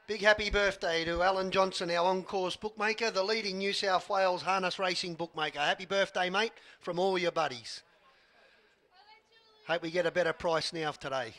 Big happy birthday to Alan Johnson, our on-course bookmaker, the leading New South Wales harness racing bookmaker. Happy birthday, mate, from all your buddies. Hope we get a better price now today.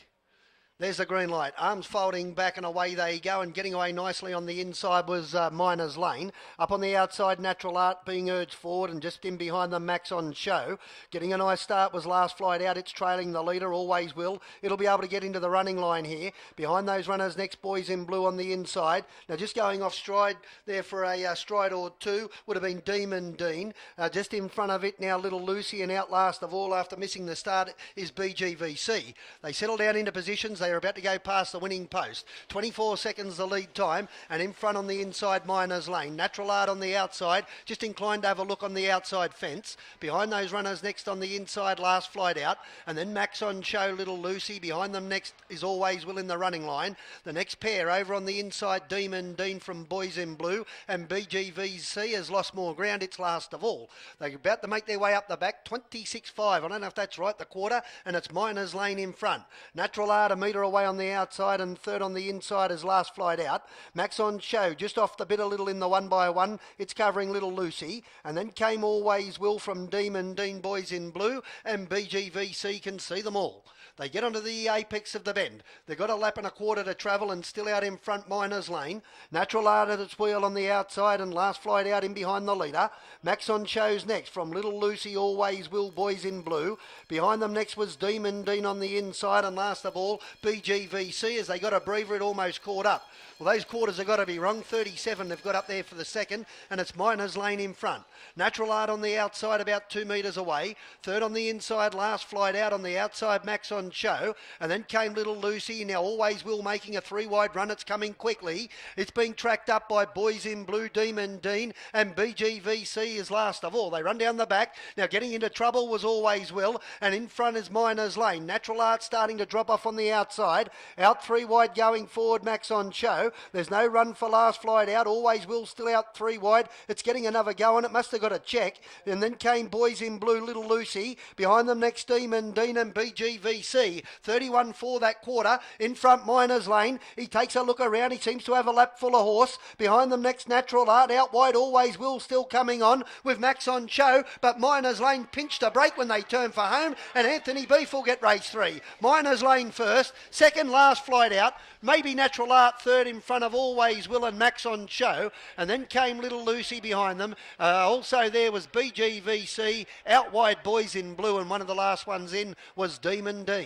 There's the green light. Arms folding back and away they go, and getting away nicely on the inside was Miners Lane. Up on the outside, Natural Art being urged forward, and just in behind them, Max on Show. Getting a nice start was Last Flight Out. It's trailing the leader, always will. It'll be able to get into the running line here. Behind those runners, next Boys in Blue on the inside. Now just going off stride there for a stride or two would have been Demon Dean. Just in front of it now, Little Lucy, and out last of all after missing the start is BGVC. They settle down into positions. They are about to go past the winning post. 24 seconds the lead time, and in front on the inside, Miners Lane. Natural Art on the outside, just inclined to have a look on the outside fence. Behind those runners next on the inside, Last Flight Out, and then Max on Show, Little Lucy. Behind them next is Always Will in the running line. The next pair over on the inside, Demon Dean from Boys in Blue, and BGVC has lost more ground. It's last of all. They're about to make their way up the back, 26.5. I don't know if that's right, the quarter, and it's Miners Lane in front. Natural Art a metre away on the outside, and third on the inside is Last Flight Out. Max on Show just off the bit a little in the 1x1. It's covering Little Lucy, and then came Always Will from Demon Dean, Boys in Blue, and BGVC can see them all. They get onto the apex of the bend. They've got a lap and a quarter to travel, and still out in front, Miners Lane. Natural Art at its wheel on the outside, and Last Flight Out in behind the leader. Max on Show's next from Little Lucy, Always Will, Boys in Blue. Behind them next was Demon Dean on the inside, and last of all, BGVC, as they got a breather, it almost caught up. Well, those quarters have got to be wrong. 37 they've got up there for the second, and it's Miners Lane in front. Natural Art on the outside, about 2 metres away. Third on the inside, Last Flight Out on the outside, Max on Show. And then came Little Lucy. Now Always Will making a 3-wide run. It's coming quickly. It's being tracked up by Boys in Blue, Demon Dean, and BGVC is last of all. They run down the back. Now getting into trouble was Always Will, and in front is Miners Lane. Natural Art starting to drop off on the outside. Out 3 wide going forward, Max on Show. There's no run for Last Flight Out. Always Will still out 3 wide. It's getting another go, and it must have got a check. And then came Boys in Blue, Little Lucy. Behind them next Demon Dean and BGVC. 31 for that quarter. In front, Miners Lane. He takes a look around. He seems to have a lap full of horse. Behind them next, Natural Art. Out wide, Always Will still coming on with Max on Show. But Miners Lane pinched a break when they turn for home, and Anthony Beef will get race 3. Miners Lane first. Second, Last Flight Out. Maybe Natural Art third in front of Always Will and Max on Show. And then came Little Lucy behind them. Also there was BGVC. Out wide, Boys in Blue. And one of the last ones in was Demon Dean.